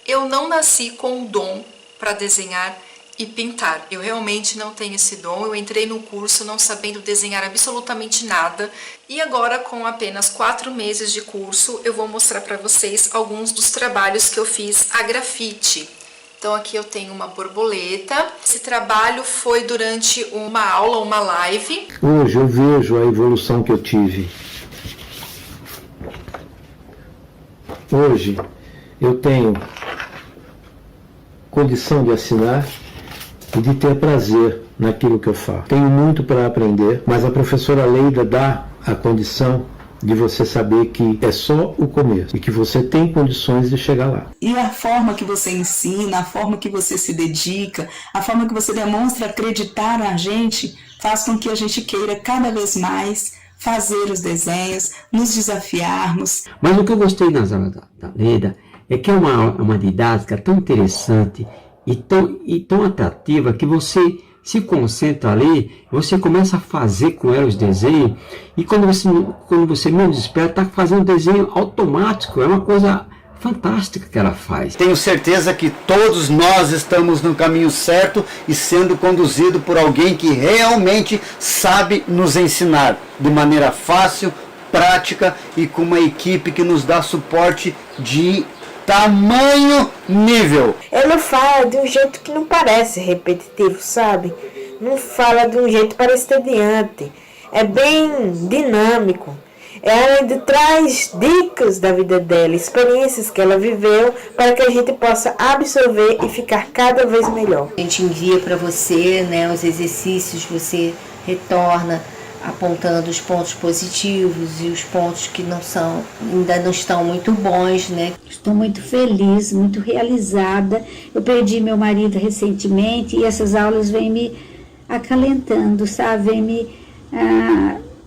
Eu não nasci com o dom para desenhar e pintar. Eu realmente não tenho esse dom. Eu entrei no curso não sabendo desenhar absolutamente nada. E agora, com apenas 4 meses de curso, eu vou mostrar para vocês alguns dos trabalhos que eu fiz a grafite. Então aqui eu tenho uma borboleta. Esse trabalho foi durante uma aula, uma live. Hoje eu vejo a evolução que eu tive. Hoje eu tenho condição de assinar e de ter prazer naquilo que eu faço. Tenho muito para aprender, mas a professora Leida dá a condição de você saber que é só o começo e que você tem condições de chegar lá. E a forma que você ensina, a forma que você se dedica, a forma que você demonstra acreditar na gente, faz com que a gente queira cada vez mais fazer os desenhos, nos desafiarmos. Mas o que eu gostei nas aulas da Leida é que é uma didática tão interessante e tão atrativa que você se concentra ali, você começa a fazer com ela os desenhos e quando você menos espera, está fazendo desenho automático, é uma coisa fantástica que ela faz. Tenho certeza que todos nós estamos no caminho certo e sendo conduzido por alguém que realmente sabe nos ensinar de maneira fácil, prática e com uma equipe que nos dá suporte de tamanho nível. Ela fala de um jeito que não parece repetitivo, sabe? Não fala de um jeito para entediante. É bem dinâmico. Ela ainda traz dicas da vida dela, experiências que ela viveu, para que a gente possa absorver e ficar cada vez melhor. A gente envia para você, né, os exercícios, você retorna apontando os pontos positivos e os pontos que ainda não estão muito bons, né? Estou muito feliz, muito realizada. Eu perdi meu marido recentemente e essas aulas vêm me acalentando, sabe? Vêm me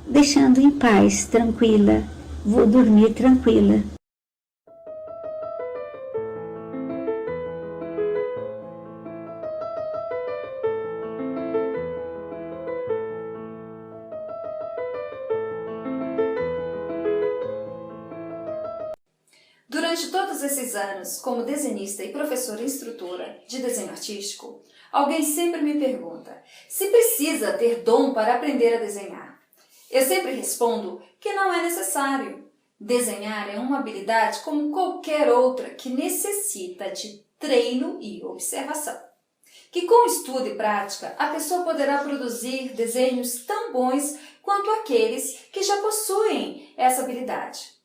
deixando em paz, tranquila. Vou dormir tranquila. Durante todos esses anos, como desenhista e professora instrutora de desenho artístico, alguém sempre me pergunta se precisa ter dom para aprender a desenhar. Eu sempre respondo que não é necessário. Desenhar é uma habilidade como qualquer outra que necessita de treino e observação. Que com estudo e prática, a pessoa poderá produzir desenhos tão bons quanto aqueles que já possuem essa habilidade.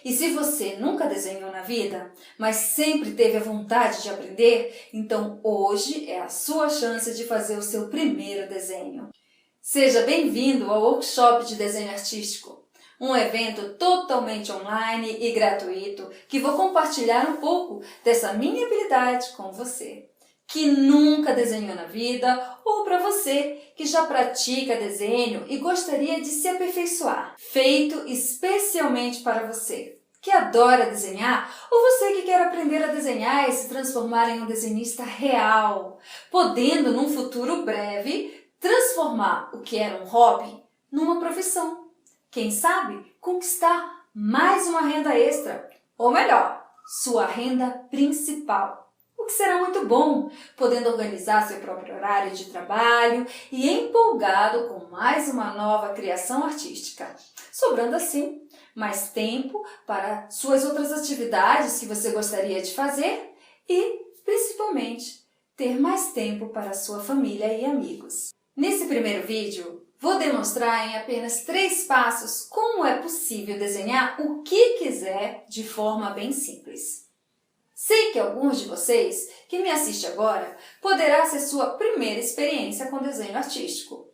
E se você nunca desenhou na vida, mas sempre teve a vontade de aprender, então hoje é a sua chance de fazer o seu primeiro desenho. Seja bem-vindo ao Workshop de Desenho Artístico, um evento totalmente online e gratuito que vou compartilhar um pouco dessa minha habilidade com você, que nunca desenhou na vida, ou para você que já pratica desenho e gostaria de se aperfeiçoar. Feito especialmente para você que adora desenhar, ou você que quer aprender a desenhar e se transformar em um desenhista real, podendo, num futuro breve, transformar o que era um hobby numa profissão. Quem sabe conquistar mais uma renda extra, ou melhor, sua renda principal. O que será muito bom, podendo organizar seu próprio horário de trabalho e empolgado com mais uma nova criação artística, sobrando assim mais tempo para suas outras atividades que você gostaria de fazer e, principalmente, ter mais tempo para sua família e amigos. Nesse primeiro vídeo, vou demonstrar em apenas 3 passos como é possível desenhar o que quiser de forma bem simples. Sei que alguns de vocês que me assistem agora poderá ser sua primeira experiência com desenho artístico.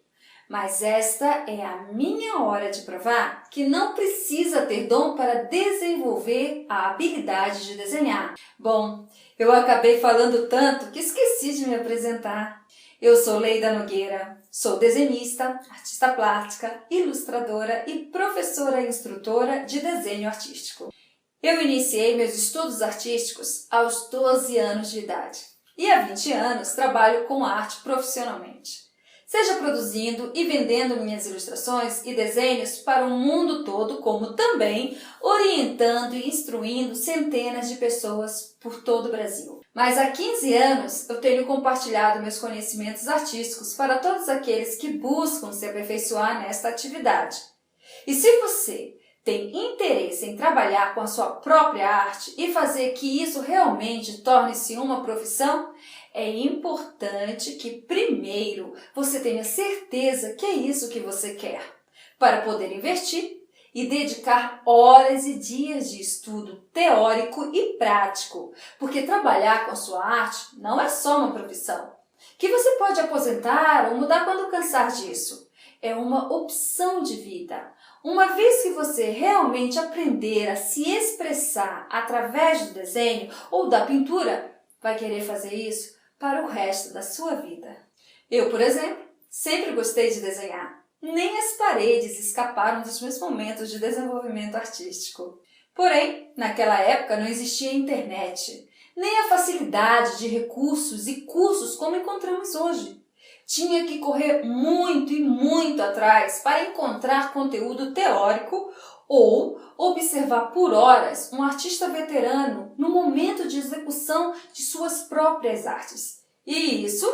Mas esta é a minha hora de provar que não precisa ter dom para desenvolver a habilidade de desenhar. Bom, eu acabei falando tanto que esqueci de me apresentar. Eu sou Leida Nogueira, sou desenhista, artista plástica, ilustradora e professora instrutora de desenho artístico. Eu iniciei meus estudos artísticos aos 12 anos de idade e há 20 anos trabalho com arte profissionalmente. seja produzindo e vendendo minhas ilustrações e desenhos para o mundo todo, como também orientando e instruindo centenas de pessoas por todo o Brasil. Mas há 15 anos eu tenho compartilhado meus conhecimentos artísticos para todos aqueles que buscam se aperfeiçoar nesta atividade. E se você tem interesse em trabalhar com a sua própria arte e fazer que isso realmente torne-se uma profissão, é importante que primeiro você tenha certeza que é isso que você quer, para poder investir e dedicar horas e dias de estudo teórico e prático, porque trabalhar com a sua arte não é só uma profissão, que você pode aposentar ou mudar quando cansar disso. É uma opção de vida. Uma vez que você realmente aprender a se expressar através do desenho ou da pintura, vai querer fazer isso para o resto da sua vida. Eu, por exemplo, sempre gostei de desenhar. Nem as paredes escaparam dos meus momentos de desenvolvimento artístico. Porém, naquela época não existia internet, nem a facilidade de recursos e cursos como encontramos hoje. Tinha que correr muito e muito atrás para encontrar conteúdo teórico ou observar por horas um artista veterano no momento de execução de suas próprias artes. E isso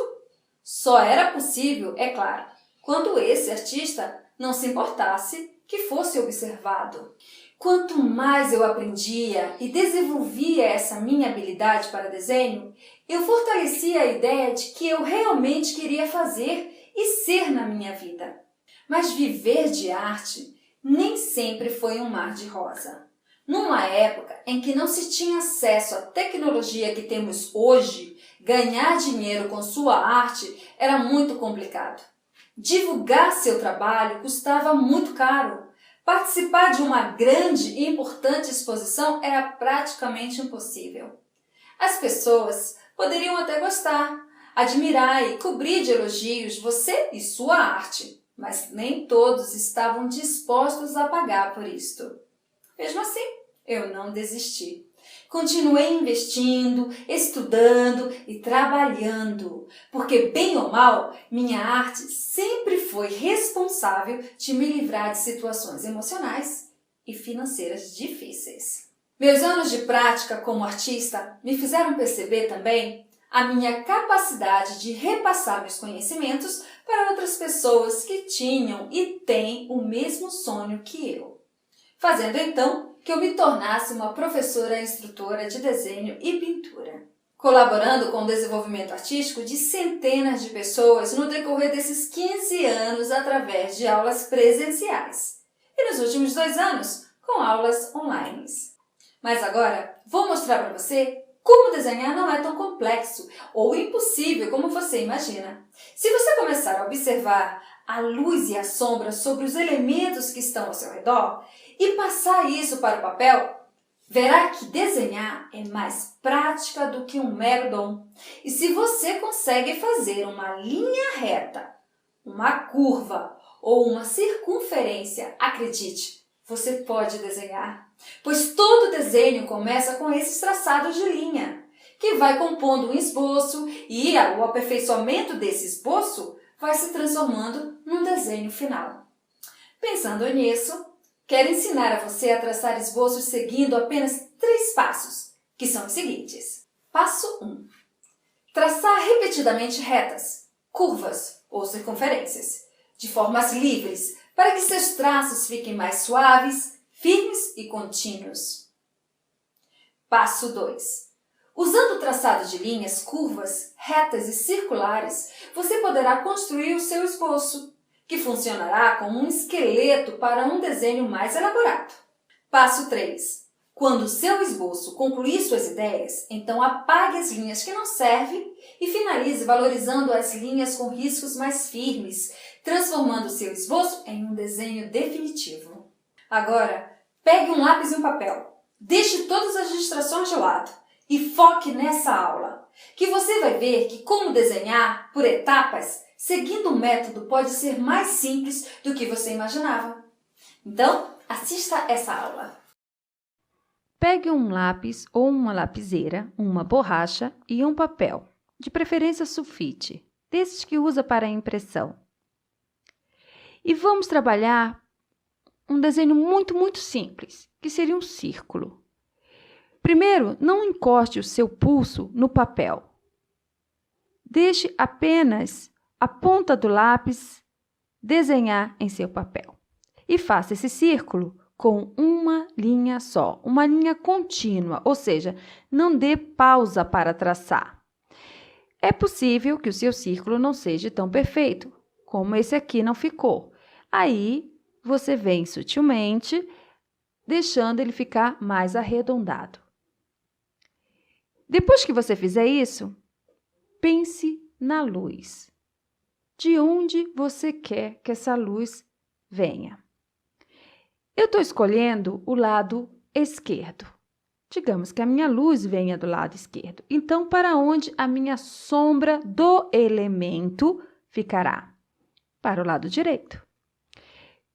só era possível, é claro, quando esse artista não se importasse que fosse observado. Quanto mais eu aprendia e desenvolvia essa minha habilidade para desenho, eu fortalecia a ideia de que eu realmente queria fazer e ser na minha vida. Mas viver de arte nem sempre foi um mar de rosa. Numa época em que não se tinha acesso à tecnologia que temos hoje, ganhar dinheiro com sua arte era muito complicado. Divulgar seu trabalho custava muito caro. Participar de uma grande e importante exposição era praticamente impossível. As pessoas poderiam até gostar, admirar e cobrir de elogios você e sua arte, mas nem todos estavam dispostos a pagar por isto. Mesmo assim, eu não desisti. Continuei investindo, estudando e trabalhando, porque, bem ou mal, minha arte sempre foi responsável de me livrar de situações emocionais e financeiras difíceis. Meus anos de prática como artista me fizeram perceber também a minha capacidade de repassar meus conhecimentos para outras pessoas que tinham e têm o mesmo sonho que eu, fazendo então que eu me tornasse uma professora instrutora de desenho e pintura, colaborando com o desenvolvimento artístico de centenas de pessoas no decorrer desses 15 anos através de aulas presenciais e nos últimos 2 anos com aulas online. Mas agora vou mostrar para você como desenhar não é tão complexo ou impossível como você imagina. Se você começar a observar a luz e a sombra sobre os elementos que estão ao seu redor e passar isso para o papel, verá que desenhar é mais prática do que um mero dom. E se você consegue fazer uma linha reta, uma curva ou uma circunferência, acredite, você pode desenhar. Pois todo desenho começa com esses traçados de linha, que vai compondo um esboço e o aperfeiçoamento desse esboço vai se transformando num desenho final. Pensando nisso, quero ensinar a você a traçar esboços seguindo apenas 3 passos, que são os seguintes. Passo 1. Traçar repetidamente retas, curvas ou circunferências, de formas livres, para que seus traços fiquem mais suaves, firmes e contínuos. Passo 2. Usando o traçado de linhas, curvas, retas e circulares, você poderá construir o seu esboço, que funcionará como um esqueleto para um desenho mais elaborado. Passo 3. Quando o seu esboço concluir suas ideias, então apague as linhas que não servem e finalize valorizando as linhas com riscos mais firmes, transformando o seu esboço em um desenho definitivo. Agora, pegue um lápis e um papel, deixe todas as distrações de lado e foque nessa aula, que você vai ver que como desenhar por etapas, seguindo um método, pode ser mais simples do que você imaginava. Então, assista essa aula. Pegue um lápis ou uma lapiseira, uma borracha e um papel, de preferência sulfite, desses que usa para impressão. E vamos trabalhar um desenho muito, muito simples, que seria um círculo. Primeiro, não encoste o seu pulso no papel. Deixe apenas a ponta do lápis desenhar em seu papel. E faça esse círculo com uma linha só, uma linha contínua, ou seja, não dê pausa para traçar. É possível que o seu círculo não seja tão perfeito, como esse aqui não ficou. Aí, você vem sutilmente, deixando ele ficar mais arredondado. Depois que você fizer isso, pense na luz. De onde você quer que essa luz venha? Eu estou escolhendo o lado esquerdo. Digamos que a minha luz venha do lado esquerdo. Então, para onde a minha sombra do elemento ficará? Para o lado direito.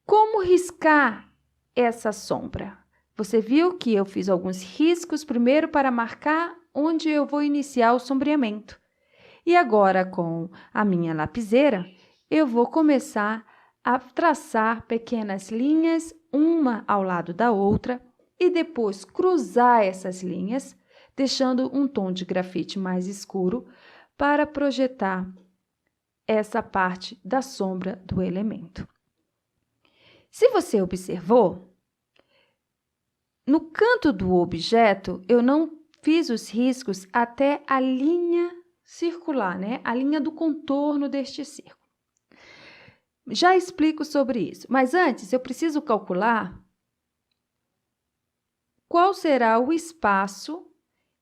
Como riscar essa sombra? Você viu que eu fiz alguns riscos primeiro para marcar onde eu vou iniciar o sombreamento. E agora, com a minha lapiseira, eu vou começar a traçar pequenas linhas, uma ao lado da outra, e depois cruzar essas linhas, deixando um tom de grafite mais escuro para projetar essa parte da sombra do elemento. Se você observou, no canto do objeto, eu não fiz os riscos até a linha circular, né? A linha do contorno deste círculo. Já explico sobre isso, mas antes eu preciso calcular qual será o espaço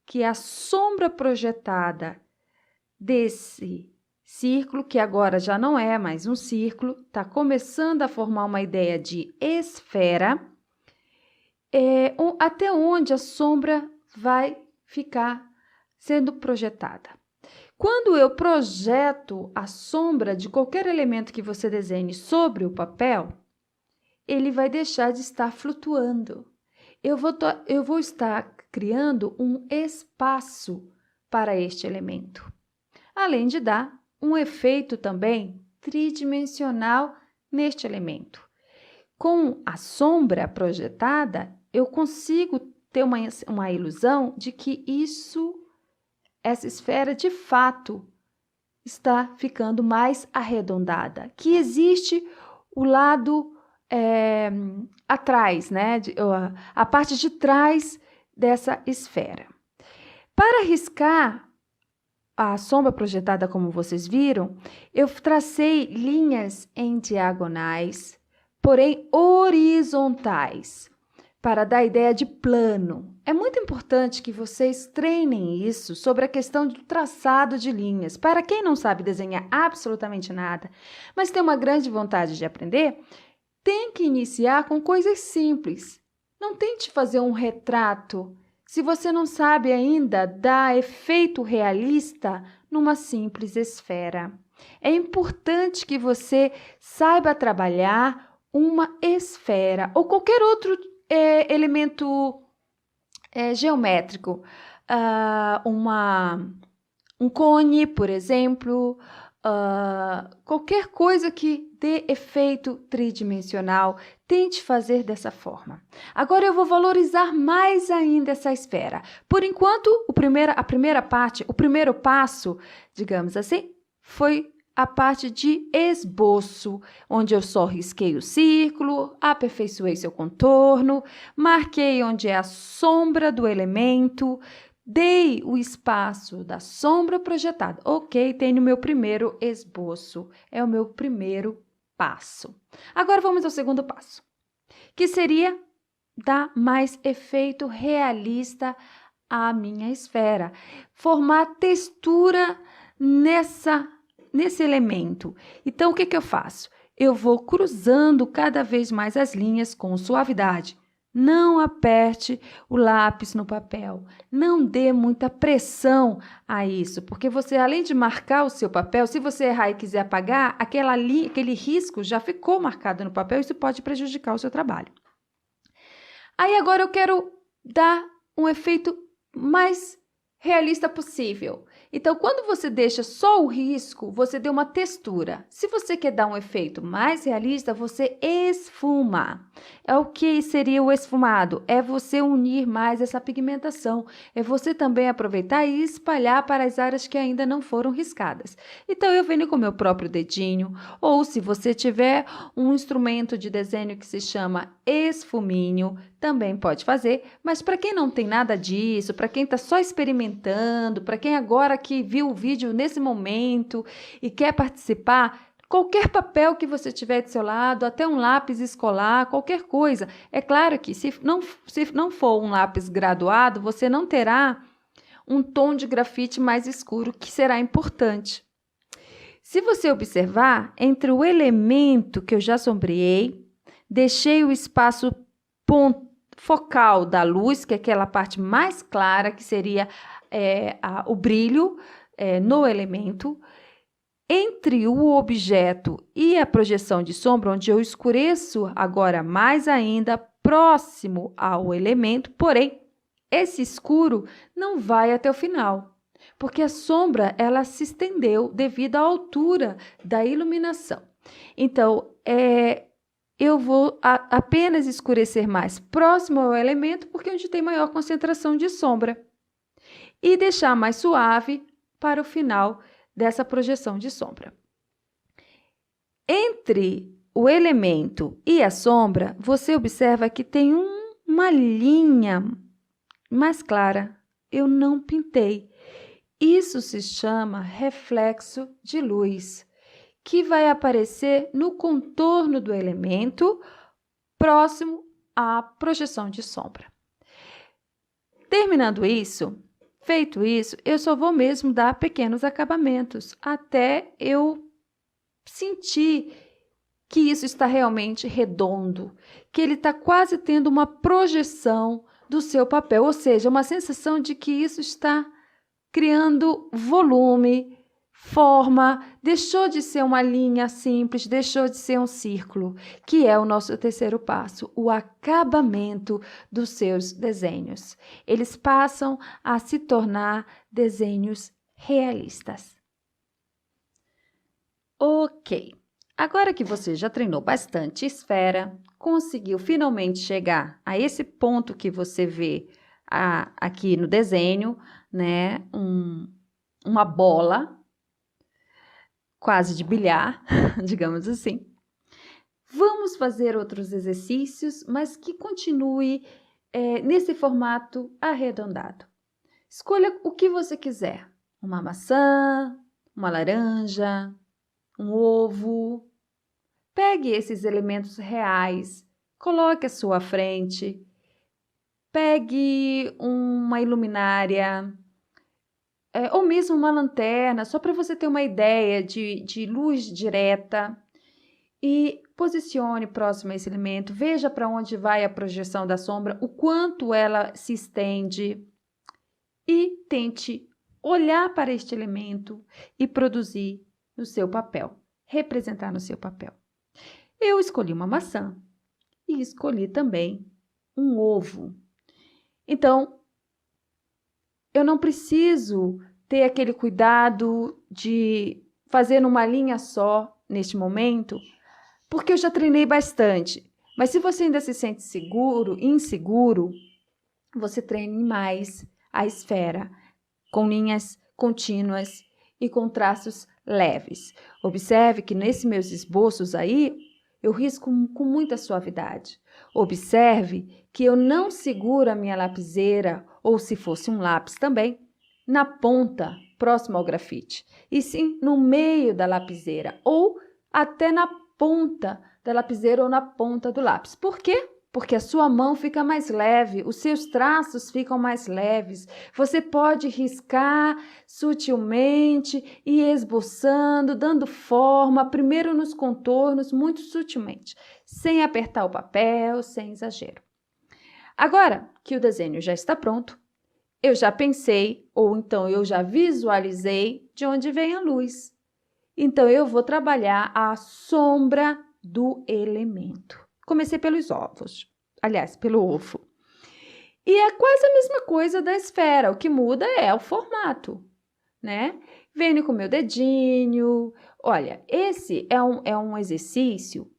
que a sombra projetada desse círculo, que agora já não é mais um círculo, está começando a formar uma ideia de esfera, até onde a sombra vai ficar sendo projetada. Quando eu projeto a sombra de qualquer elemento que você desenhe sobre o papel, ele vai deixar de estar flutuando. Eu vou estar criando um espaço para este elemento, além de dar um efeito também tridimensional neste elemento. Com a sombra projetada, eu consigo ter uma ilusão de que essa esfera de fato está ficando mais arredondada, que existe o lado atrás, né? A parte de trás dessa esfera. Para riscar a sombra projetada, como vocês viram, eu tracei linhas em diagonais, porém horizontais, para dar a ideia de plano. É muito importante que vocês treinem isso sobre a questão do traçado de linhas. Para quem não sabe desenhar absolutamente nada, mas tem uma grande vontade de aprender, tem que iniciar com coisas simples. Não tente fazer um retrato se você não sabe ainda dar efeito realista numa simples esfera. É importante que você saiba trabalhar uma esfera ou qualquer outro elemento geométrico, um cone, por exemplo, qualquer coisa que dê efeito tridimensional, tente fazer dessa forma. Agora eu vou valorizar mais ainda essa esfera. Por enquanto, a primeira parte, o primeiro passo, digamos assim, foi a parte de esboço, onde eu só risquei o círculo, aperfeiçoei seu contorno, marquei onde é a sombra do elemento, dei o espaço da sombra projetada. Ok, tenho o meu primeiro esboço, é o meu primeiro passo. Agora vamos ao segundo passo, que seria dar mais efeito realista à minha esfera, formar textura nesse elemento. Então, o que eu faço? Eu vou cruzando cada vez mais as linhas com suavidade. Não aperte o lápis no papel. Não dê muita pressão a isso, porque você, além de marcar o seu papel, se você errar e quiser apagar, aquele risco já ficou marcado no papel, isso pode prejudicar o seu trabalho. Aí agora eu quero dar um efeito mais realista possível. Então, quando você deixa só o risco, você deu uma textura. Se você quer dar um efeito mais realista, você esfuma. É o que seria o esfumado? É você unir mais essa pigmentação. É você também aproveitar e espalhar para as áreas que ainda não foram riscadas. Então, eu venho com meu próprio dedinho, ou se você tiver um instrumento de desenho que se chama esfuminho, também pode fazer, mas para quem não tem nada disso, para quem está só experimentando, para quem agora que viu o vídeo nesse momento e quer participar, qualquer papel que você tiver do seu lado, até um lápis escolar, qualquer coisa. É claro que se não for um lápis graduado, você não terá um tom de grafite mais escuro, que será importante. Se você observar, entre o elemento que eu já sombreei, deixei o espaço focal da luz, que é aquela parte mais clara, que seria o brilho no elemento. Entre o objeto e a projeção de sombra, onde eu escureço agora mais ainda, próximo ao elemento, porém, esse escuro não vai até o final, porque a sombra ela se estendeu devido à altura da iluminação. Então, eu vou apenas escurecer mais próximo ao elemento, porque é onde tem maior concentração de sombra, e deixar mais suave para o final dessa projeção de sombra. Entre o elemento e a sombra, você observa que tem uma linha mais clara. Eu não pintei. Isso se chama reflexo de luz, que vai aparecer no contorno do elemento próximo à projeção de sombra. Terminando isso, feito isso, eu só vou mesmo dar pequenos acabamentos, até eu sentir que isso está realmente redondo, que ele está quase tendo uma projeção do seu papel, ou seja, uma sensação de que isso está criando volume, forma, deixou de ser uma linha simples, deixou de ser um círculo, que é o nosso terceiro passo, o acabamento dos seus desenhos. Eles passam a se tornar desenhos realistas. Ok, agora que você já treinou bastante esfera, conseguiu finalmente chegar a esse ponto que você vê aqui no desenho, né? Uma bola, quase de bilhar, digamos assim. Vamos fazer outros exercícios, mas que continue nesse formato arredondado. Escolha o que você quiser. Uma maçã, uma laranja, um ovo. Pegue esses elementos reais, coloque à sua frente. Pegue uma iluminária, ou mesmo uma lanterna, só para você ter uma ideia de luz direta, e posicione próximo a esse elemento, veja para onde vai a projeção da sombra, o quanto ela se estende, e tente olhar para este elemento e produzir no seu papel, representar no seu papel. Eu escolhi uma maçã e escolhi também um ovo. Então, eu não preciso ter aquele cuidado de fazer numa linha só neste momento, porque eu já treinei bastante. Mas se você ainda se sente inseguro, você treine mais a esfera, com linhas contínuas e com traços leves. Observe que nesses meus esboços aí, eu risco com muita suavidade. Observe que eu não seguro a minha lapiseira, ou se fosse um lápis também, na ponta, próximo ao grafite, e sim no meio da lapiseira, ou até na ponta da lapiseira ou na ponta do lápis. Por quê? Porque a sua mão fica mais leve, os seus traços ficam mais leves. Você pode riscar sutilmente e esboçando, dando forma, primeiro nos contornos, muito sutilmente, sem apertar o papel, sem exagero. Agora que o desenho já está pronto, eu já pensei, ou então eu já visualizei de onde vem a luz. Então, eu vou trabalhar a sombra do elemento. Comecei pelos ovos, aliás, pelo ovo. E é quase a mesma coisa da esfera, o que muda é o formato, né? Venho com o meu dedinho. Olha, esse é um exercício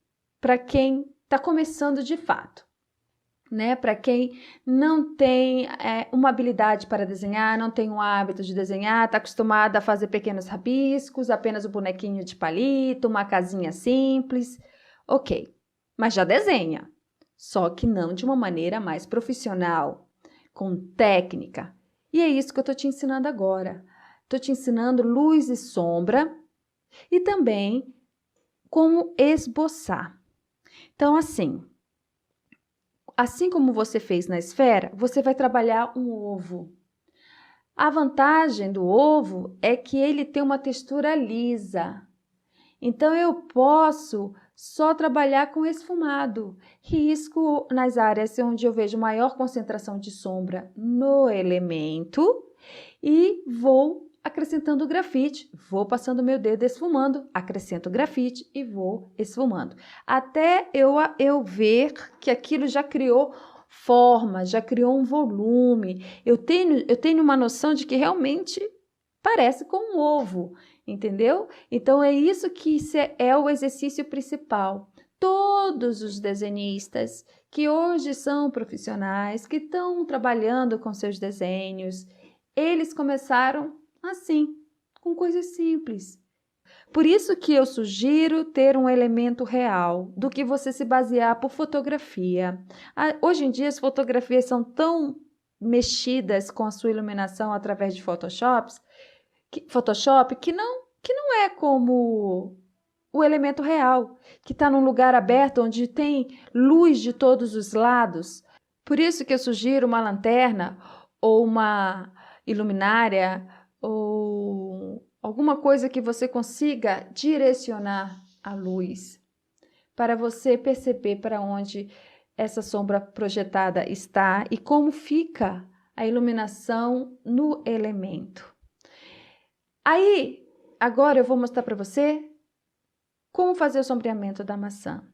para quem está começando de fato, né? Para quem não tem uma habilidade para desenhar, não tem um hábito de desenhar, está acostumado a fazer pequenos rabiscos, apenas o bonequinho de palito, uma casinha simples. Ok, mas já desenha, só que não de uma maneira mais profissional, com técnica. E é isso que eu estou te ensinando agora. Estou te ensinando luz e sombra e também como esboçar. Então, assim como você fez na esfera, você vai trabalhar um ovo. A vantagem do ovo é que ele tem uma textura lisa. Então, eu posso só trabalhar com esfumado. Risco nas áreas onde eu vejo maior concentração de sombra no elemento e vou acrescentando grafite, vou passando meu dedo esfumando, acrescento grafite e vou esfumando. Até eu ver que aquilo já criou forma, já criou um volume. Eu tenho uma noção de que realmente parece com um ovo, entendeu? Então, é isso que é o exercício principal. Todos os desenhistas que hoje são profissionais, que estão trabalhando com seus desenhos, eles começaram assim, com coisas simples. Por isso que eu sugiro ter um elemento real, do que você se basear por fotografia. Hoje em dia as fotografias são tão mexidas com a sua iluminação através de Photoshop que não é como o elemento real, que está num lugar aberto onde tem luz de todos os lados. Por isso que eu sugiro uma lanterna ou uma iluminária ou alguma coisa que você consiga direcionar a luz para você perceber para onde essa sombra projetada está e como fica a iluminação no elemento. Aí, agora eu vou mostrar para você como fazer o sombreamento da maçã.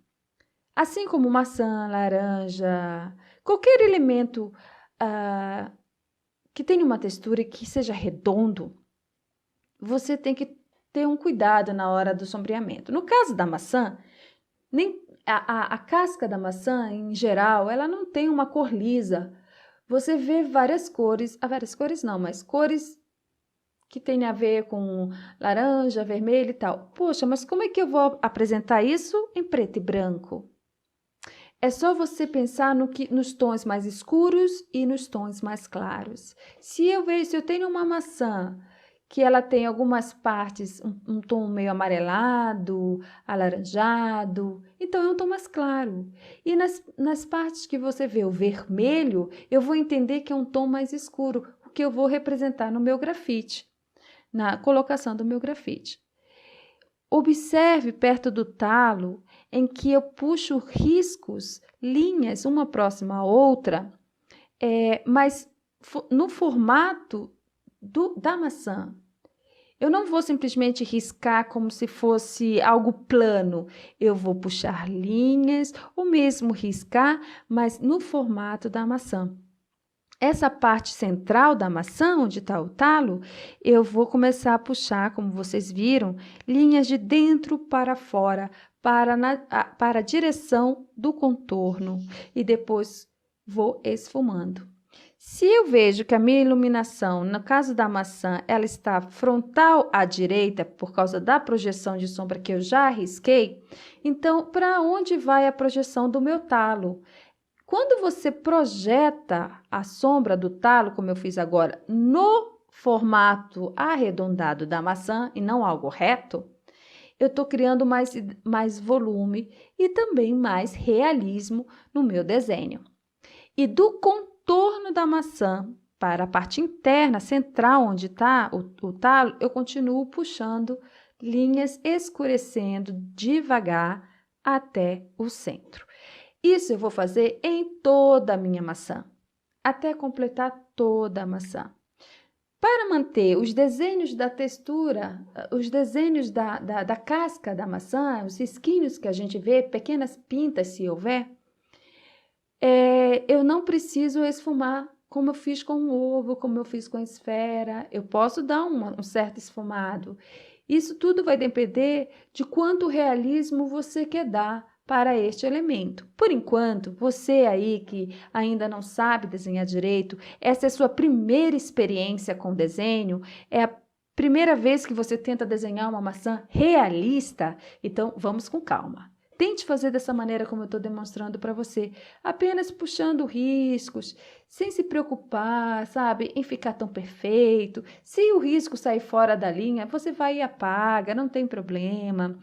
Assim como maçã, laranja, qualquer elemento que tenha uma textura e que seja redondo, você tem que ter um cuidado na hora do sombreamento. No caso da maçã, a casca da maçã, em geral, ela não tem uma cor lisa. Você vê várias cores não, mas cores que tem a ver com laranja, vermelho e tal. Poxa, mas como é que eu vou apresentar isso em preto e branco? É só você pensar nos tons mais escuros e nos tons mais claros. Se eu tenho uma maçã que ela tem algumas partes, um tom meio amarelado, alaranjado, então é um tom mais claro. E nas partes que você vê o vermelho, eu vou entender que é um tom mais escuro, o que eu vou representar no meu grafite, na colocação do meu grafite. Observe perto do talo em que eu puxo riscos, linhas, uma próxima à outra, mas no formato da maçã. Eu não vou simplesmente riscar como se fosse algo plano. Eu vou puxar linhas, ou mesmo riscar, mas no formato da maçã. Essa parte central da maçã, onde está o talo, eu vou começar a puxar, como vocês viram, linhas de dentro para fora, para a direção do contorno. E depois vou esfumando. Se eu vejo que a minha iluminação, no caso da maçã, ela está frontal à direita por causa da projeção de sombra que eu já risquei, então, para onde vai a projeção do meu talo? Quando você projeta a sombra do talo, como eu fiz agora, no formato arredondado da maçã e não algo reto, eu estou criando mais volume e também mais realismo no meu desenho. E do contorno da maçã para a parte interna, central, onde está o talo, eu continuo puxando linhas, escurecendo devagar até o centro. Isso eu vou fazer em toda a minha maçã, até completar toda a maçã. Para manter os desenhos da textura, os desenhos da casca da maçã, os risquinhos que a gente vê, pequenas pintas se houver, eu não preciso esfumar como eu fiz com o ovo, como eu fiz com a esfera. Eu posso dar um certo esfumado. Isso tudo vai depender de quanto realismo você quer dar para este elemento. Por enquanto, você aí que ainda não sabe desenhar direito, essa é a sua primeira experiência com desenho, é a primeira vez que você tenta desenhar uma maçã realista, então vamos com calma. Tente fazer dessa maneira como eu estou demonstrando para você, apenas puxando riscos, sem se preocupar, sabe, em ficar tão perfeito. Se o risco sair fora da linha, você vai e apaga, não tem problema.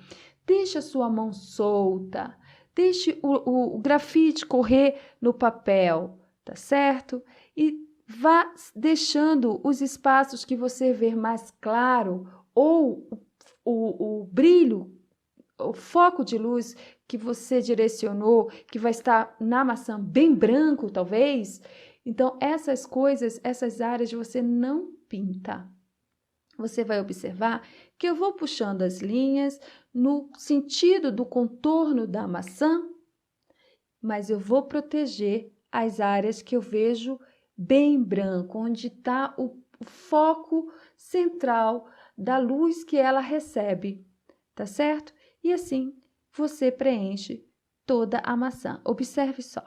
Deixe a sua mão solta, deixe o grafite correr no papel, tá certo? E vá deixando os espaços que você vê mais claro ou o brilho, o foco de luz que você direcionou, que vai estar na maçã bem branco, talvez. Então, essas coisas, essas áreas você não pinta. Você vai observar que eu vou puxando as linhas no sentido do contorno da maçã, mas eu vou proteger as áreas que eu vejo bem branco, onde está o foco central da luz que ela recebe, tá certo? E assim você preenche toda a maçã. Observe só.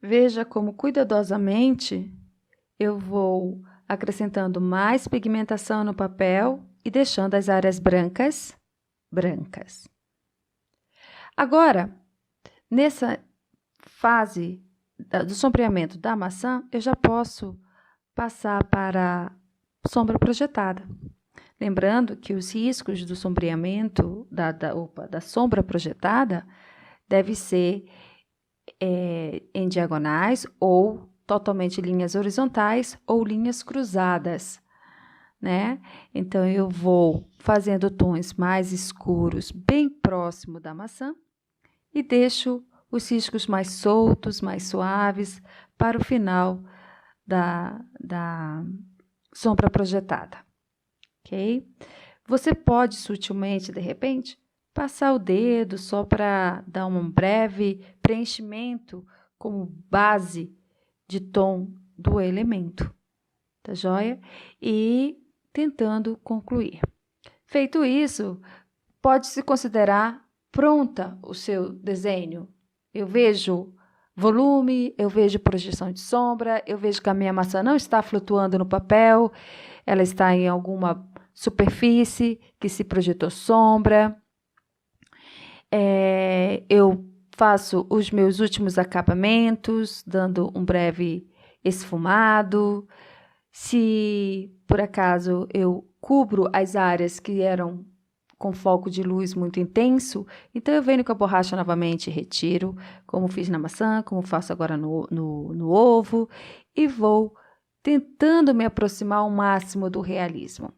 Veja como cuidadosamente eu vou acrescentando mais pigmentação no papel e deixando as áreas brancas. Agora, nessa fase do sombreamento da maçã, eu já posso passar para sombra projetada. Lembrando que os riscos do sombreamento, da sombra projetada, deve ser em diagonais ou totalmente linhas horizontais ou linhas cruzadas, né? Então, eu vou fazendo tons mais escuros bem próximo da maçã e deixo os riscos mais soltos, mais suaves para o final da sombra projetada, ok? Você pode sutilmente, de repente, passar o dedo só para dar um breve preenchimento como base de tom do elemento, tá joia? E tentando concluir. Feito isso, pode-se considerar pronta o seu desenho. Eu vejo volume, eu vejo projeção de sombra, eu vejo que a minha maçã não está flutuando no papel, ela está em alguma superfície que se projetou sombra. Eu faço os meus últimos acabamentos, dando um breve esfumado. Se, por acaso, eu cubro as áreas que eram com foco de luz muito intenso, então eu venho com a borracha novamente e retiro, como fiz na maçã, como faço agora no ovo, e vou tentando me aproximar ao máximo do realismo.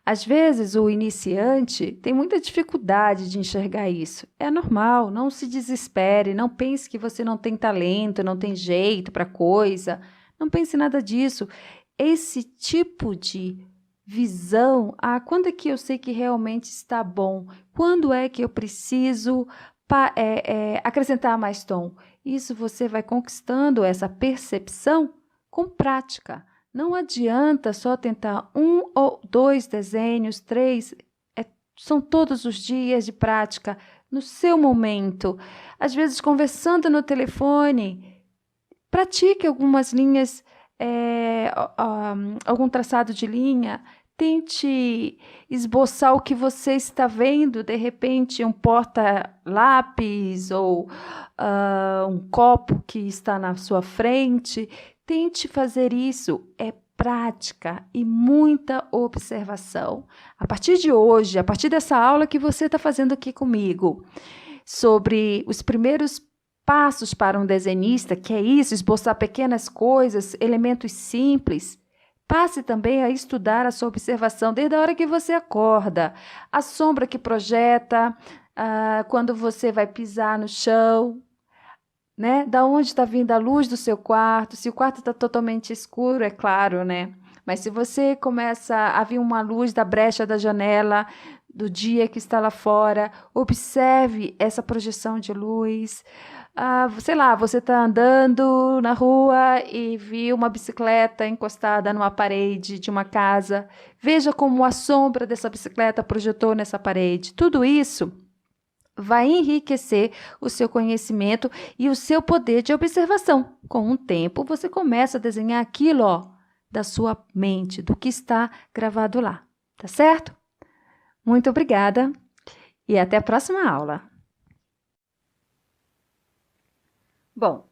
Às vezes, o iniciante tem muita dificuldade de enxergar isso. É normal, não se desespere, não pense que você não tem talento, não tem jeito para coisa, não pense nada disso. Esse tipo de visão, quando é que eu sei que realmente está bom? Quando é que eu preciso acrescentar mais tom? Isso você vai conquistando essa percepção com prática. Não adianta só tentar 1 ou 2 desenhos, 3, são todos os dias de prática, no seu momento. Às vezes, conversando no telefone, pratique algumas linhas, algum traçado de linha, tente esboçar o que você está vendo, de repente um porta-lápis ou um copo que está na sua frente. Tente fazer isso, é prática e muita observação. A partir de hoje, a partir dessa aula que você está fazendo aqui comigo, sobre os primeiros passos para um desenhista, que é isso, esboçar pequenas coisas, elementos simples, passe também a estudar a sua observação desde a hora que você acorda, a sombra que projeta, quando você vai pisar no chão, né? Da onde está vindo a luz do seu quarto? Se o quarto está totalmente escuro, é claro, né? Mas se você começa a vir uma luz da brecha da janela do dia que está lá fora, observe essa projeção de luz. Sei lá, você está andando na rua e viu uma bicicleta encostada numa parede de uma casa. Veja como a sombra dessa bicicleta projetou nessa parede. Tudo isso vai enriquecer o seu conhecimento e o seu poder de observação. Com o tempo, você começa a desenhar aquilo, da sua mente, do que está gravado lá. Tá certo? Muito obrigada e até a próxima aula. Bom,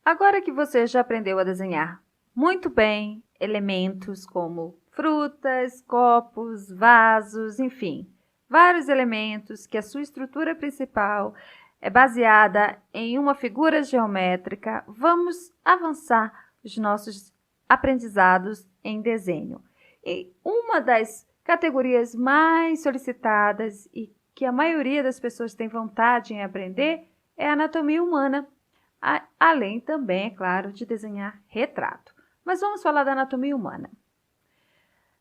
agora que você já aprendeu a desenhar muito bem elementos como frutas, copos, vasos, enfim, vários elementos que a sua estrutura principal é baseada em uma figura geométrica, vamos avançar os nossos aprendizados em desenho. E uma das categorias mais solicitadas e que a maioria das pessoas tem vontade em aprender é a anatomia humana, além também, é claro, de desenhar retrato. Mas vamos falar da anatomia humana.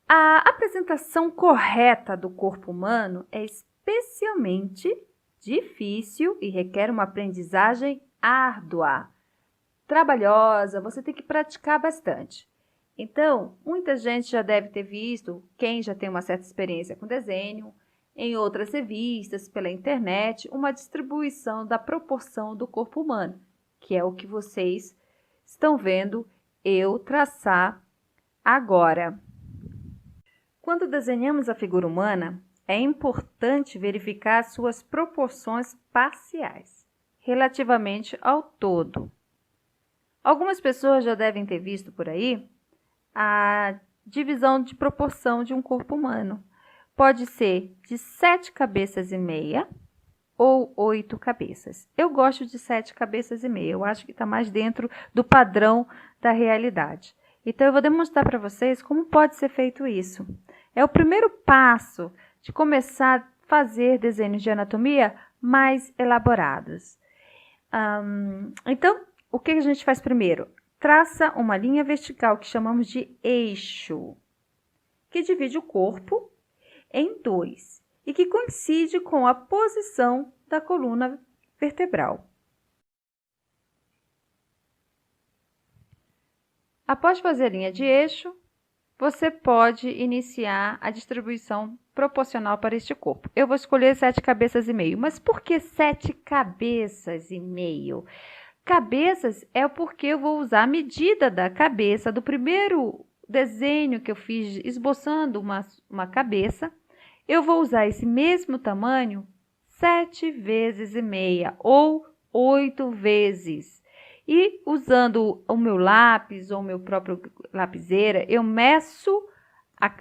A apresentação correta do corpo humano é especialmente difícil e requer uma aprendizagem árdua, trabalhosa, você tem que praticar bastante. Então, muita gente já deve ter visto, quem já tem uma certa experiência com desenho, em outras revistas, pela internet, uma distribuição da proporção do corpo humano, que é o que vocês estão vendo eu traçar agora. Quando desenhamos a figura humana, é importante verificar suas proporções parciais, relativamente ao todo. Algumas pessoas já devem ter visto por aí a divisão de proporção de um corpo humano. Pode ser de 7 cabeças e meia ou 8 cabeças. Eu gosto de 7 cabeças e meia, eu acho que está mais dentro do padrão da realidade. Então, eu vou demonstrar para vocês como pode ser feito isso. É o primeiro passo de começar a fazer desenhos de anatomia mais elaborados. Então, o que a gente faz primeiro? Traça uma linha vertical que chamamos de eixo, que divide o corpo em 2 e que coincide com a posição da coluna vertebral. Após fazer a linha de eixo, você pode iniciar a distribuição proporcional para este corpo. Eu vou escolher 7 cabeças e meio, mas por que 7 cabeças e meio? Cabeças é porque eu vou usar a medida da cabeça do primeiro desenho que eu fiz esboçando uma cabeça. Eu vou usar esse mesmo tamanho 7 vezes e meia ou 8 vezes. E usando o meu lápis ou o meu próprio lapiseira, eu meço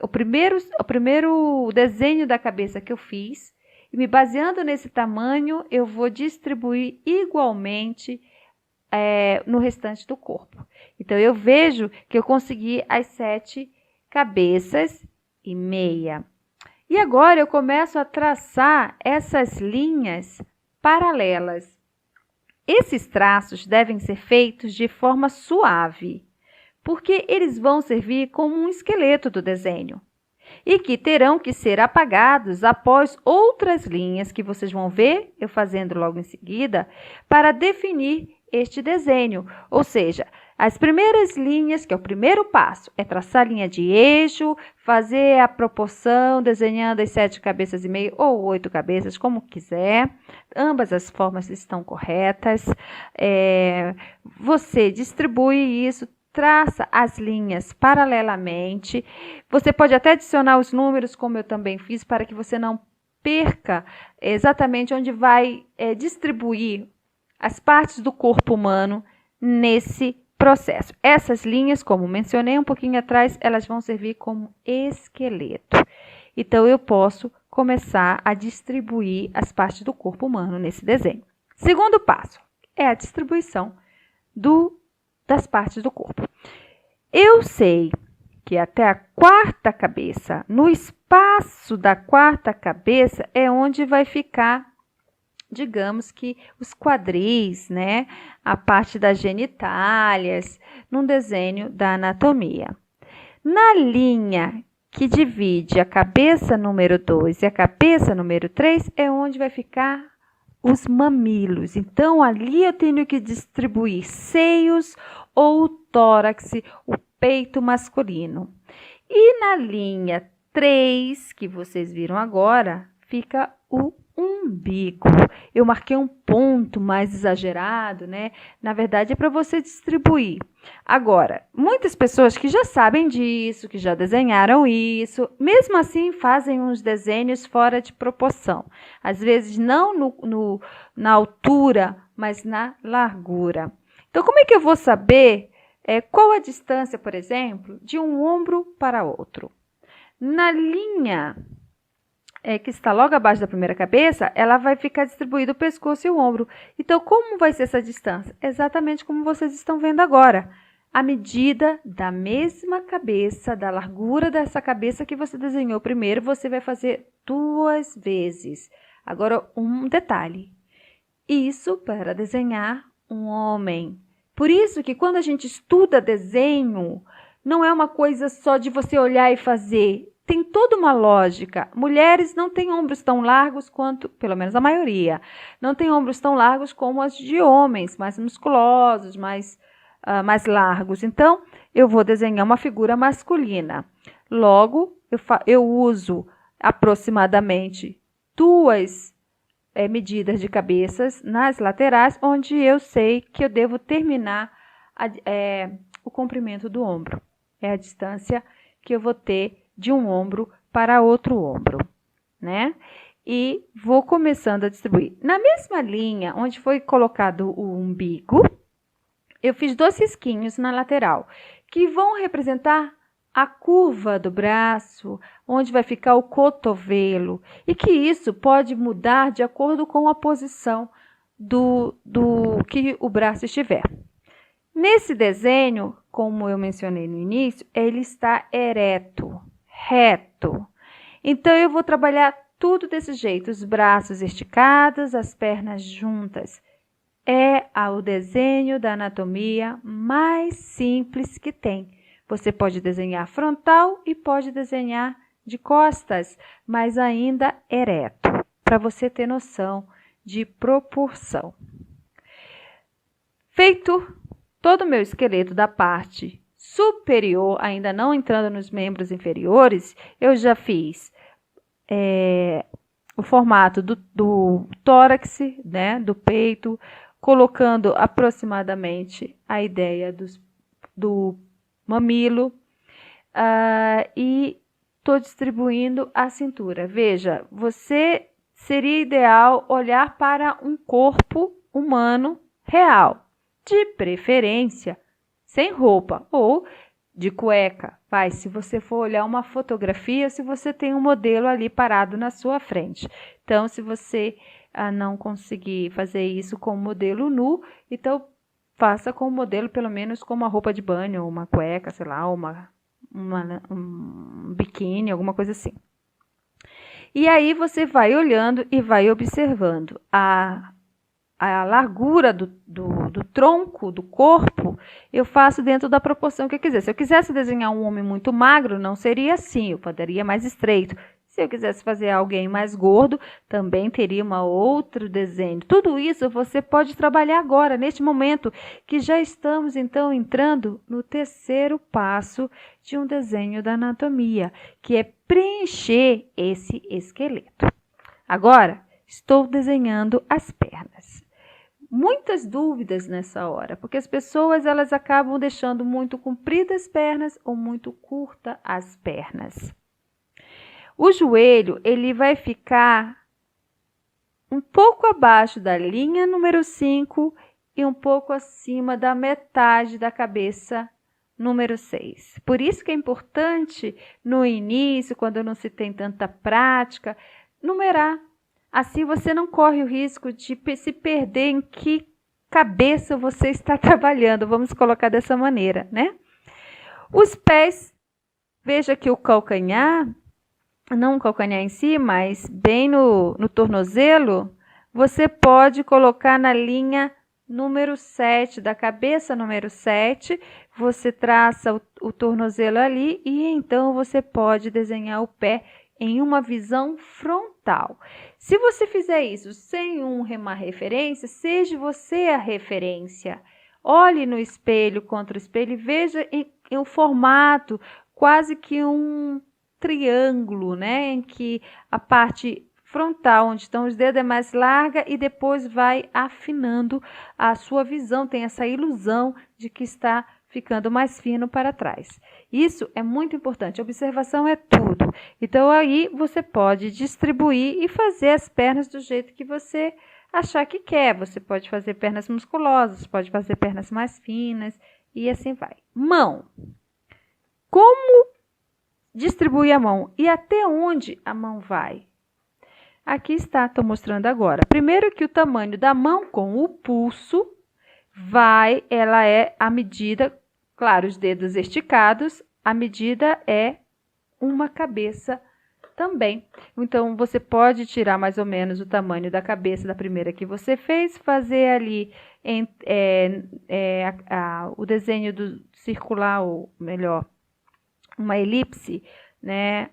o primeiro desenho da cabeça que eu fiz. E me baseando nesse tamanho, eu vou distribuir igualmente no restante do corpo. Então, eu vejo que eu consegui as 7 cabeças e meia. E agora eu começo a traçar essas linhas paralelas. Esses traços devem ser feitos de forma suave, porque eles vão servir como um esqueleto do desenho e que terão que ser apagados após outras linhas que vocês vão ver eu fazendo logo em seguida para definir este desenho. Ou seja, as primeiras linhas, que é o primeiro passo, é traçar a linha de eixo, fazer a proporção, desenhando as 7 cabeças e meio ou 8 cabeças, como quiser. Ambas as formas estão corretas. Você distribui isso, traça as linhas paralelamente. Você pode até adicionar os números, como eu também fiz, para que você não perca exatamente onde vai distribuir as partes do corpo humano nesse processo. Essas linhas, como mencionei um pouquinho atrás, elas vão servir como esqueleto. Então, eu posso começar a distribuir as partes do corpo humano nesse desenho. Segundo passo é a distribuição das partes do corpo. Eu sei que até a 4ª cabeça, no espaço da 4ª cabeça, é onde vai ficar, digamos que os quadris, né? A parte das genitálias, num desenho da anatomia. Na linha que divide a cabeça número 2 e a cabeça número 3 é onde vai ficar os mamilos. Então, ali eu tenho que distribuir seios ou o tórax, o peito masculino. E na linha 3, que vocês viram agora, fica o umbigo. Eu marquei um ponto mais exagerado, né? Na verdade, é para você distribuir. Agora, muitas pessoas que já sabem disso, que já desenharam isso, mesmo assim fazem uns desenhos fora de proporção. Às vezes não na altura, mas na largura. Então, como é que eu vou saber qual a distância, por exemplo, de um ombro para outro? Na linha que está logo abaixo da primeira cabeça, ela vai ficar distribuído o pescoço e o ombro. Então, como vai ser essa distância? Exatamente como vocês estão vendo agora. A medida da mesma cabeça, da largura dessa cabeça que você desenhou primeiro, você vai fazer 2 vezes. Agora, um detalhe. Isso para desenhar um homem. Por isso que quando a gente estuda desenho, não é uma coisa só de você olhar e fazer. Tem toda uma lógica. Mulheres não têm ombros tão largos quanto, pelo menos a maioria, não tem ombros tão largos como as de homens, mais musculosos, mais largos. Então, eu vou desenhar uma figura masculina. Logo, eu uso aproximadamente 2 medidas de cabeças nas laterais, onde eu sei que eu devo terminar o comprimento do ombro. É a distância que eu vou ter de um ombro para outro ombro, né? E vou começando a distribuir. Na mesma linha onde foi colocado o umbigo, eu fiz 2 risquinhos na lateral, que vão representar a curva do braço, onde vai ficar o cotovelo, e que isso pode mudar de acordo com a posição do que o braço estiver. Nesse desenho, como eu mencionei no início, ele está ereto, reto. Então, eu vou trabalhar tudo desse jeito, os braços esticados, as pernas juntas. É o desenho da anatomia mais simples que tem. Você pode desenhar frontal e pode desenhar de costas, mas ainda ereto, para você ter noção de proporção. Feito todo o meu esqueleto da parte superior, ainda não entrando nos membros inferiores, eu já fiz o formato do tórax, né, do peito, colocando aproximadamente a ideia do mamilo e estou distribuindo a cintura. Veja, seria ideal olhar para um corpo humano real, de preferência sem roupa ou de cueca. Se você for olhar uma fotografia, se você tem um modelo ali parado na sua frente. Então, se você não conseguir fazer isso com o modelo nu, então faça com o modelo pelo menos com uma roupa de banho, ou uma cueca, sei lá, um biquíni, alguma coisa assim. E aí você vai olhando e vai observando a largura do tronco, do corpo, eu faço dentro da proporção que eu quiser. Se eu quisesse desenhar um homem muito magro, não seria assim, eu poderia mais estreito. Se eu quisesse fazer alguém mais gordo, também teria um outro desenho. Tudo isso você pode trabalhar agora, neste momento, que já estamos, então, entrando no 3º passo de um desenho da anatomia, que é preencher esse esqueleto. Agora, estou desenhando as pernas. Muitas dúvidas nessa hora, porque as pessoas elas acabam deixando muito compridas as pernas ou muito curta as pernas. O joelho ele vai ficar um pouco abaixo da linha número 5 e um pouco acima da metade da cabeça número 6. Por isso que é importante no início, quando não se tem tanta prática, numerar. Assim você não corre o risco de se perder em que cabeça você está trabalhando. Vamos colocar dessa maneira, né? Os pés, veja que o calcanhar, não o calcanhar em si, mas bem no tornozelo, você pode colocar na linha número 7, da cabeça número 7, você traça o tornozelo ali e então você pode desenhar o pé em uma visão frontal. Se você fizer isso sem uma referência, seja você a referência. Olhe no espelho, contra o espelho, e veja em um formato quase que um triângulo, né? Em que a parte frontal, onde estão os dedos, é mais larga e depois vai afinando a sua visão, tem essa ilusão de que está ficando mais fino para trás. Isso é muito importante, a observação é tudo. Então aí você pode distribuir e fazer as pernas do jeito que você achar que quer. Você pode fazer pernas musculosas, pode fazer pernas mais finas e assim vai. Mão. Como distribuir a mão e até onde a mão vai? Aqui está, estou mostrando agora. Primeiro que o tamanho da mão com o pulso ela é a medida, claro, os dedos esticados, a medida é uma cabeça também. Então, você pode tirar mais ou menos o tamanho da cabeça da primeira que você fez, fazer ali o desenho do circular, ou melhor, uma elipse, né?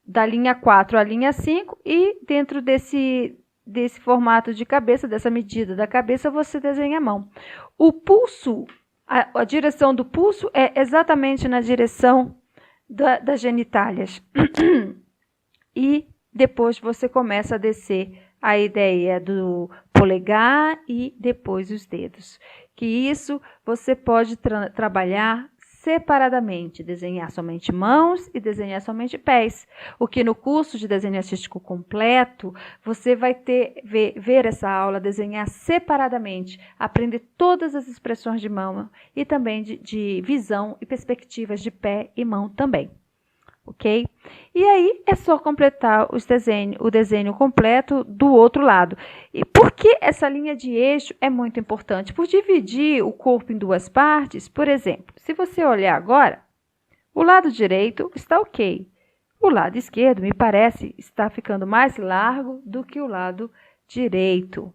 Da linha 4 à linha 5 e dentro desse formato de cabeça, dessa medida da cabeça, você desenha a mão. O pulso, a direção do pulso é exatamente na direção das genitálias. E depois você começa a descer a ideia do polegar e depois os dedos. Que isso você pode trabalhar separadamente, desenhar somente mãos e desenhar somente pés. O que no curso de desenho artístico completo, você vai ver essa aula, desenhar separadamente, aprender todas as expressões de mão e também de visão e perspectivas de pé e mão também. Ok? E aí é só completar o desenho completo do outro lado. E por que essa linha de eixo é muito importante? Por dividir o corpo em duas partes, por exemplo, se você olhar agora, o lado direito está ok. O lado esquerdo, me parece, está ficando mais largo do que o lado direito.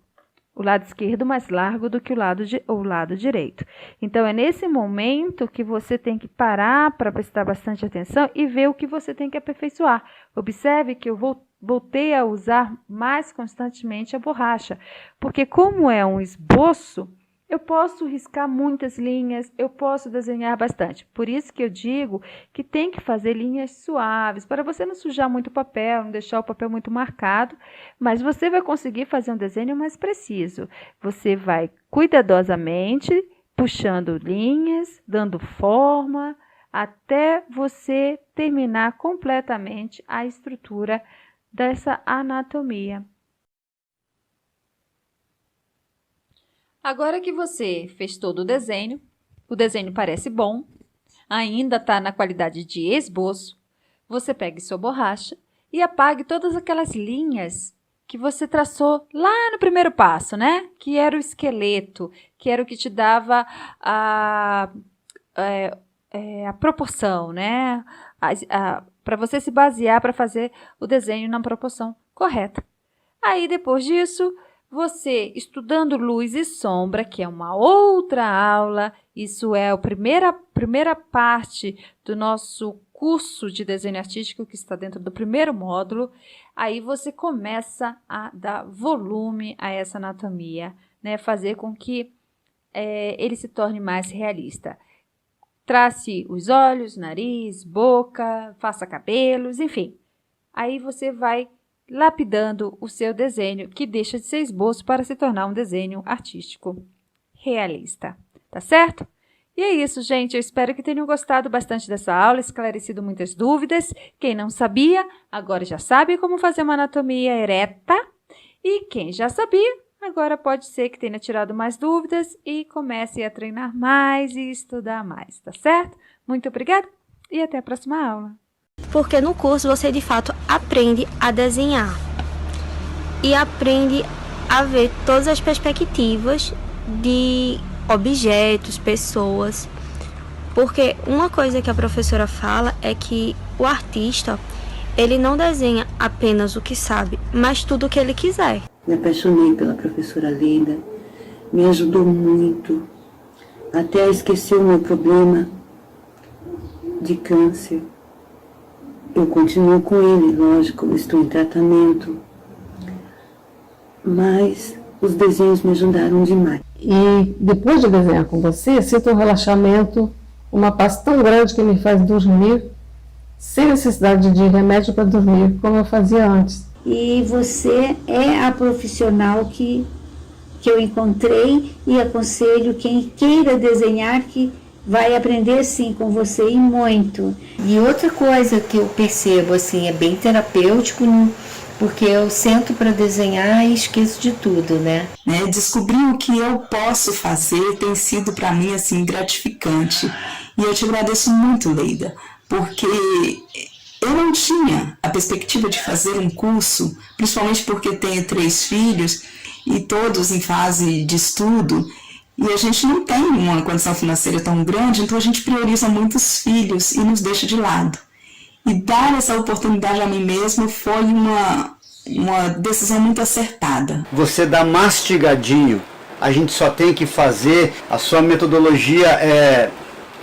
O lado esquerdo mais largo do que o lado direito. Então, é nesse momento que você tem que parar para prestar bastante atenção e ver o que você tem que aperfeiçoar. Observe que eu voltei a usar mais constantemente a borracha, porque como é um esboço, eu posso riscar muitas linhas, eu posso desenhar bastante. Por isso que eu digo que tem que fazer linhas suaves, para você não sujar muito o papel, não deixar o papel muito marcado, mas você vai conseguir fazer um desenho mais preciso. Você vai cuidadosamente puxando linhas, dando forma, até você terminar completamente a estrutura dessa anatomia. Agora que você fez todo o desenho parece bom, ainda está na qualidade de esboço, você pegue sua borracha e apague todas aquelas linhas que você traçou lá no primeiro passo, né? Que era o esqueleto, que era o que te dava a proporção, né? Para você se basear para fazer o desenho na proporção correta. Aí, depois disso, você, estudando luz e sombra, que é uma outra aula, isso é a primeira parte do nosso curso de desenho artístico, que está dentro do primeiro módulo, aí você começa a dar volume a essa anatomia, né? Fazer com que ele se torne mais realista. Trace os olhos, nariz, boca, faça cabelos, enfim. Aí você vai lapidando o seu desenho, que deixa de ser esboço para se tornar um desenho artístico realista. Tá certo? E é isso, gente. Eu espero que tenham gostado bastante dessa aula, esclarecido muitas dúvidas. Quem não sabia, agora já sabe como fazer uma anatomia ereta. E quem já sabia, agora pode ser que tenha tirado mais dúvidas e comece a treinar mais e estudar mais. Tá certo? Muito obrigada e até a próxima aula. Porque no curso você de fato aprende a desenhar e aprende a ver todas as perspectivas de objetos, pessoas. Porque uma coisa que a professora fala é que o artista, ele não desenha apenas o que sabe, mas tudo o que ele quiser. Me apaixonei pela professora Leida, me ajudou muito, até a esquecer o meu problema de câncer. Eu continuo com ele, lógico, estou em tratamento, mas os desenhos me ajudaram demais. E depois de desenhar com você, sinto um relaxamento, uma paz tão grande que me faz dormir sem necessidade de remédio para dormir, como eu fazia antes. E você é a profissional que eu encontrei e aconselho quem queira desenhar que vai aprender sim com você e muito. E outra coisa que eu percebo, assim, é bem terapêutico, porque eu sento para desenhar e esqueço de tudo, né? Descobrir o que eu posso fazer tem sido para mim, assim, gratificante. E eu te agradeço muito, Leida, porque eu não tinha a perspectiva de fazer um curso, principalmente porque tenho 3 filhos e todos em fase de estudo, e a gente não tem uma condição financeira tão grande, então a gente prioriza muito os filhos e nos deixa de lado. E dar essa oportunidade a mim mesmo foi uma decisão muito acertada. Você dá mastigadinho, a gente só tem que fazer, a sua metodologia é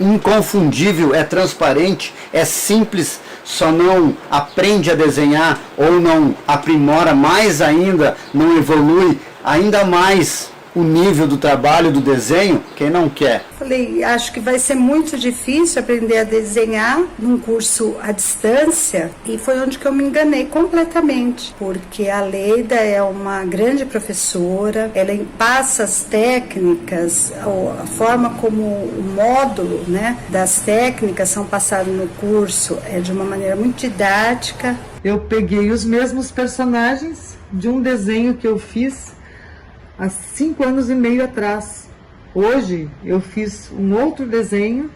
inconfundível, é transparente, é simples, só não aprende a desenhar ou não aprimora mais ainda, não evolui ainda mais o nível do trabalho, do desenho, quem não quer? Falei, acho que vai ser muito difícil aprender a desenhar num curso à distância, e foi onde que eu me enganei completamente, porque a Leida é uma grande professora, ela passa as técnicas, a forma como o módulo, né, das técnicas são passados no curso é de uma maneira muito didática. Eu peguei os mesmos personagens de um desenho que eu fiz há 5 anos e meio atrás. Hoje eu fiz um outro desenho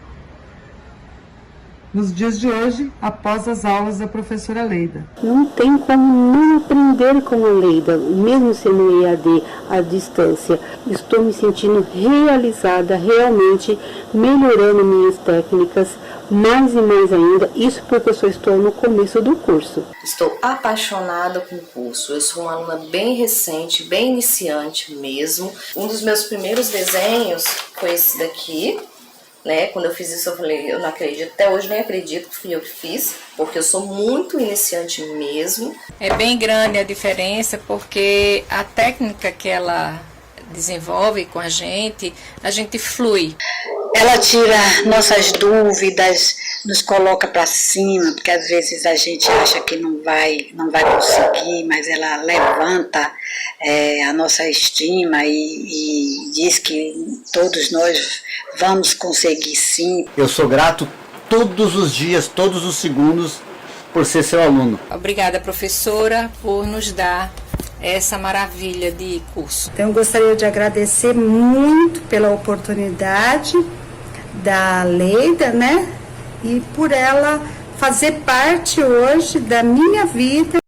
nos dias de hoje, após as aulas da professora Leida. Não tem como não aprender com a Leida, mesmo sendo EAD à distância. Estou me sentindo realizada, realmente melhorando minhas técnicas, mais e mais ainda, isso porque eu só estou no começo do curso. Estou apaixonada com o curso, eu sou uma aluna bem recente, bem iniciante mesmo. Um dos meus primeiros desenhos foi esse daqui, né? Quando eu fiz isso eu falei, eu não acredito, até hoje nem acredito que fui eu que fiz, porque eu sou muito iniciante mesmo. É bem grande a diferença, porque a técnica que ela desenvolve com a gente flui. Ela tira nossas dúvidas, nos coloca para cima, porque às vezes a gente acha que não vai conseguir, mas ela levanta a nossa estima e diz que todos nós vamos conseguir sim. Eu sou grato todos os dias, todos os segundos, por ser seu aluno. Obrigada, professora, por nos dar essa maravilha de curso. Então eu gostaria de agradecer muito pela oportunidade da Leida, né? E por ela fazer parte hoje da minha vida.